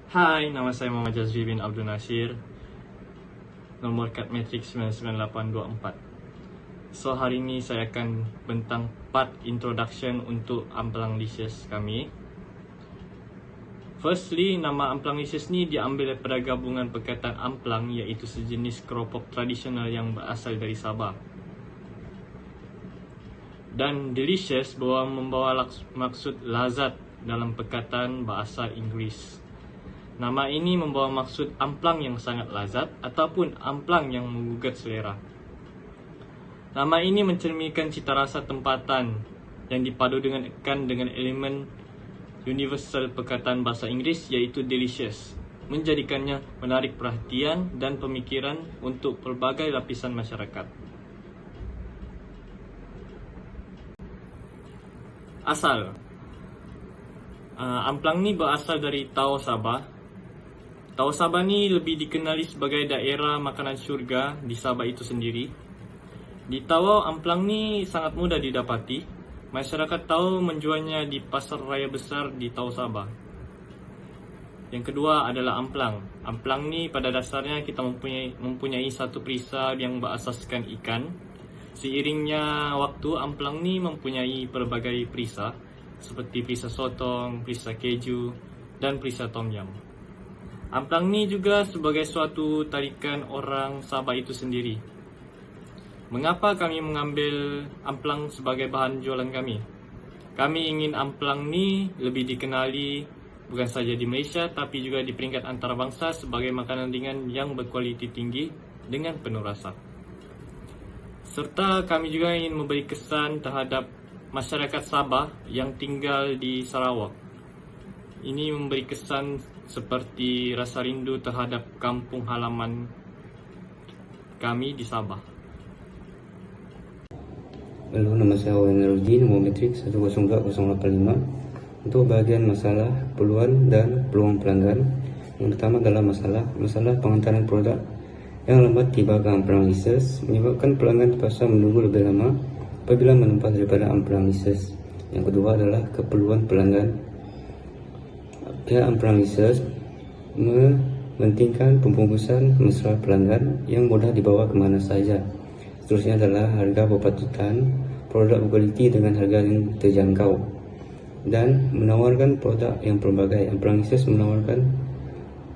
Hai, nama saya Muhammad Jazri bin Abdul Nasir. Nomor kad matrik 99824. So, hari ini saya akan bentang part introduction untuk Amplanglicious kami. Firstly, nama Amplanglicious ni diambil daripada gabungan perkataan amplang, iaitu sejenis keropok tradisional yang berasal dari Sabah. Dan delicious membawa maksud lazat dalam perkataan bahasa Inggeris. Nama ini membawa maksud amplang yang sangat lazat ataupun amplang yang menggugat selera. Nama ini mencerminkan cita rasa tempatan yang dipadu dengan elemen universal perkataan bahasa Inggeris, iaitu delicious, menjadikannya menarik perhatian dan pemikiran untuk pelbagai lapisan masyarakat. Asal amplang ni berasal dari Tawau Sabah. Tawau Sabah ni lebih dikenali sebagai daerah makanan syurga di Sabah itu sendiri. Di Tawau, amplang ni sangat mudah didapati. Masyarakat Tawau menjualnya di pasar raya besar di Tawau Sabah. Yang kedua adalah amplang. Amplang ni pada dasarnya kita mempunyai satu perisa yang berasaskan ikan. Seiringnya waktu, amplang ni mempunyai pelbagai perisa seperti perisa sotong, perisa keju dan perisa tom yum. Amplang ni juga sebagai suatu tarikan orang Sabah itu sendiri. Mengapa kami mengambil amplang sebagai bahan jualan kami? Kami ingin amplang ni lebih dikenali bukan saja di Malaysia tapi juga di peringkat antarabangsa sebagai makanan ringan yang berkualiti tinggi dengan penuh rasa. Serta kami juga ingin memberi kesan terhadap masyarakat Sabah yang tinggal di Sarawak. Ini memberi kesan seperti rasa rindu terhadap kampung halaman kami di Sabah. Halo, nama saya Wayan Ruji, nomor matrik 104085. Untuk bahagian masalah, peluang dan peluang pelanggan. Yang pertama adalah masalah pengantaran produk yang lambat tiba ke Amplanglicious menyebabkan pelanggan terpaksa menunggu lebih lama apabila menempah daripada Amplanglicious. Yang kedua adalah keperluan pelanggan. Pihak Amplanglicious mementingkan pembungkusan mesra pelanggan yang mudah dibawa ke mana sahaja. Seterusnya adalah harga berpatutan, produk berkualiti dengan harga yang terjangkau dan menawarkan produk yang pelbagai. Amplanglicious menawarkan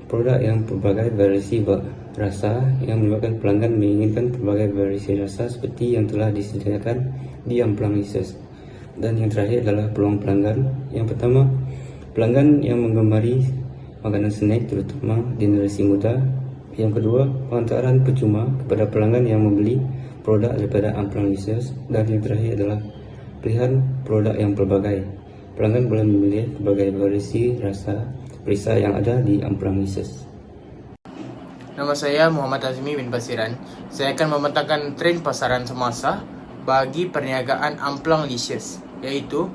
produk yang pelbagai variasi rasa yang menyebabkan pelanggan menginginkan pelbagai variasi rasa seperti yang telah disediakan di Amplanglicious. Dan yang terakhir adalah peluang pelanggan. Yang pertama, pelanggan yang menggemari makanan snack terutama generasi muda. Yang kedua, pengantaran percuma kepada pelanggan yang membeli produk daripada Amplanglicious. Dan yang terakhir adalah pilihan produk yang pelbagai. Pelanggan boleh memilih pelbagai variasi rasa perisa yang ada di Amplanglicious. Nama saya Muhammad Azmi bin Basiran. Saya akan membentangkan trend pasaran semasa bagi perniagaan Amplanglicious, iaitu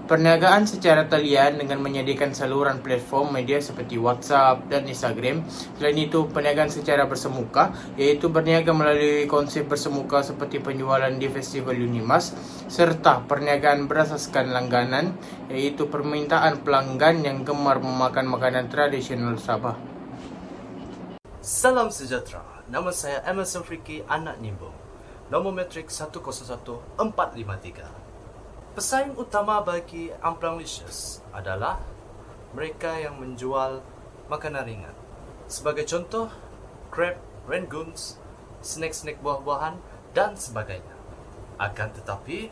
perniagaan secara talian dengan menyediakan saluran platform media seperti WhatsApp dan Instagram. Selain itu, perniagaan secara bersemuka, iaitu berniaga melalui konsep bersemuka seperti penjualan di Festival Unimas, serta perniagaan berasaskan langganan, iaitu permintaan pelanggan yang gemar memakan makanan tradisional Sabah. Salam sejahtera, nama saya Emerson Friki, anak Nimbung. Nombor matrik 100453. Pesaing utama bagi Amplanglicious adalah mereka yang menjual makanan ringan. Sebagai contoh, crab, rangoons, snack-snack buah-buahan dan sebagainya. Akan tetapi,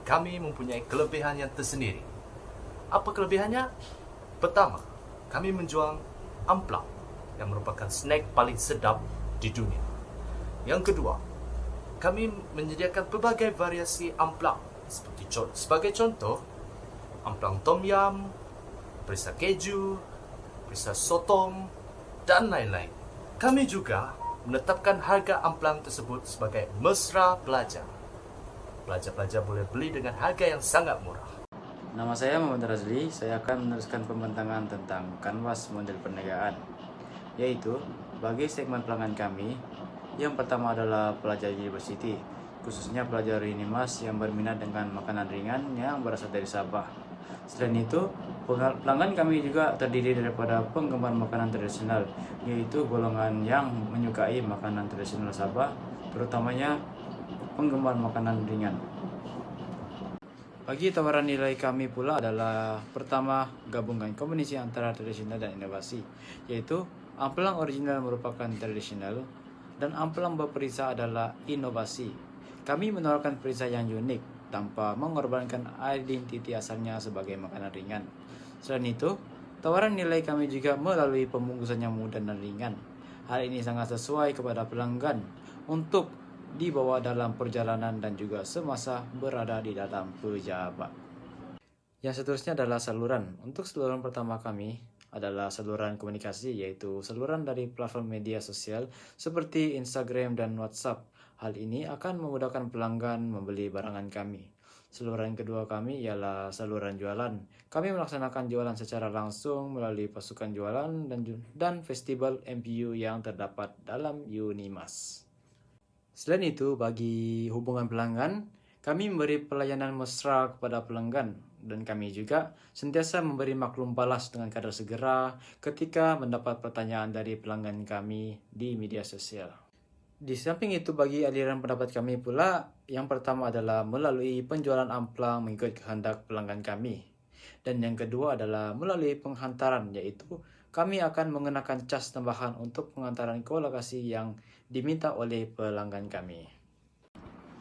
kami mempunyai kelebihan yang tersendiri. Apa kelebihannya? Pertama, kami menjual amplang yang merupakan snack paling sedap di dunia. Yang kedua, kami menyediakan pelbagai variasi amplang sebagai contoh, amplang tom yum, perisa keju, perisa sotong, dan lain-lain. Kami juga menetapkan harga amplang tersebut sebagai mesra pelajar. Pelajar-pelajar boleh beli dengan harga yang sangat murah. Nama saya Muhammad Razli. Saya akan meneruskan pembentangan tentang kanvas model perniagaan, yaitu bagi segmen pelanggan kami. Yang pertama adalah pelajar university, khususnya pelajar Unimas yang berminat dengan makanan ringan yang berasal dari Sabah. Selain itu, Pelanggan kami juga terdiri daripada penggemar makanan tradisional, yaitu golongan yang menyukai makanan tradisional Sabah, terutamanya penggemar makanan ringan. Bagi tawaran nilai kami pula adalah pertama, gabungan kombinasi antara tradisional dan inovasi, yaitu amplang original merupakan tradisional dan amplang berperisa adalah inovasi. Kami menawarkan perisa yang unik tanpa mengorbankan identiti asalnya sebagai makanan ringan. Selain itu, tawaran nilai kami juga melalui pembungkusan yang mudah dan ringan. Hal ini sangat sesuai kepada pelanggan untuk dibawa dalam perjalanan dan juga semasa berada di dalam pejabat. Yang seterusnya adalah saluran. Untuk saluran pertama kami adalah saluran komunikasi, yaitu saluran dari platform media sosial seperti Instagram dan WhatsApp. Hal ini akan memudahkan pelanggan membeli barangan kami. Saluran kedua kami ialah saluran jualan. Kami melaksanakan jualan secara langsung melalui pasukan jualan dan festival MPU yang terdapat dalam Unimas. Selain itu, bagi hubungan pelanggan, kami memberi pelayanan mesra kepada pelanggan dan kami juga sentiasa memberi maklum balas dengan kadar segera ketika mendapat pertanyaan dari pelanggan kami di media sosial. Di samping itu, bagi aliran pendapat kami pula, yang pertama adalah melalui penjualan amplang mengikut kehendak pelanggan kami. Dan yang kedua adalah melalui penghantaran, yaitu kami akan mengenakan cas tambahan untuk penghantaran ke lokasi yang diminta oleh pelanggan kami.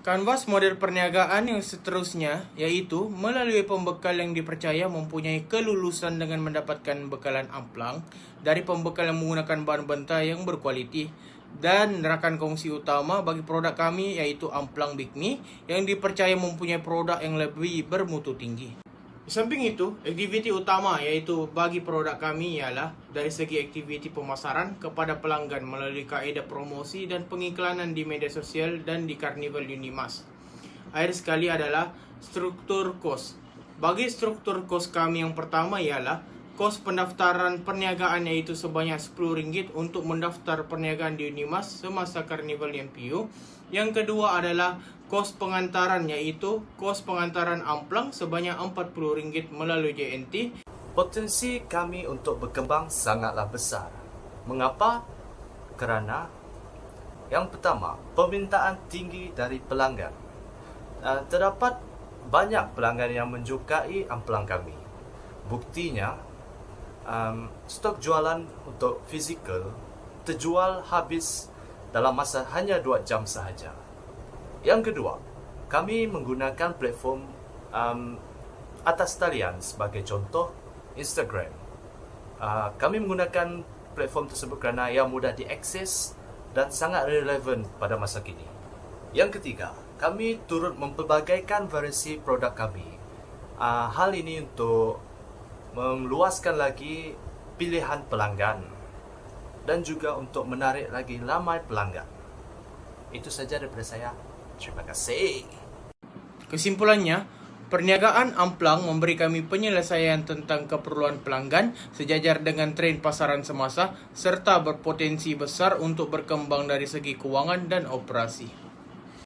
Kanvas model perniagaan yang seterusnya yaitu melalui pembekal yang dipercaya mempunyai kelulusan dengan mendapatkan bekalan amplang dari pembekal yang menggunakan bahan bantai yang berkualiti. Dan rakan kongsi utama bagi produk kami yaitu amplang Big Me yang dipercaya mempunyai produk yang lebih bermutu tinggi. Di samping itu, aktiviti utama yaitu bagi produk kami ialah dari segi aktiviti pemasaran kepada pelanggan melalui kaedah promosi dan pengiklanan di media sosial dan di Karnival Unimas. Akhir sekali adalah struktur kos. Bagi struktur kos kami yang pertama ialah kos pendaftaran perniagaan yaitu sebanyak RM10 untuk mendaftar perniagaan di Unimas semasa Karnival MPU. Yang kedua adalah kos pengantaran yaitu kos pengantaran amplang sebanyak RM40 melalui JNT. Potensi kami untuk berkembang sangatlah besar. Mengapa? Kerana yang pertama, permintaan tinggi dari pelanggan. Terdapat banyak pelanggan yang menyukai amplang kami. Buktinya, stok jualan untuk fizikal terjual habis dalam masa hanya 2 jam sahaja. Yang kedua, kami menggunakan platform atas talian sebagai contoh Instagram. Kami menggunakan platform tersebut kerana ia mudah diakses dan sangat relevan pada masa kini. Yang ketiga, kami turut mempelbagaikan variasi produk kami. Hal ini untuk meluaskan lagi pilihan pelanggan dan juga untuk menarik lagi ramai pelanggan. Itu saja daripada saya. Terima kasih. Kesimpulannya, perniagaan amplang memberi kami penyelesaian tentang keperluan pelanggan sejajar dengan tren pasaran semasa serta berpotensi besar untuk berkembang dari segi kewangan dan operasi.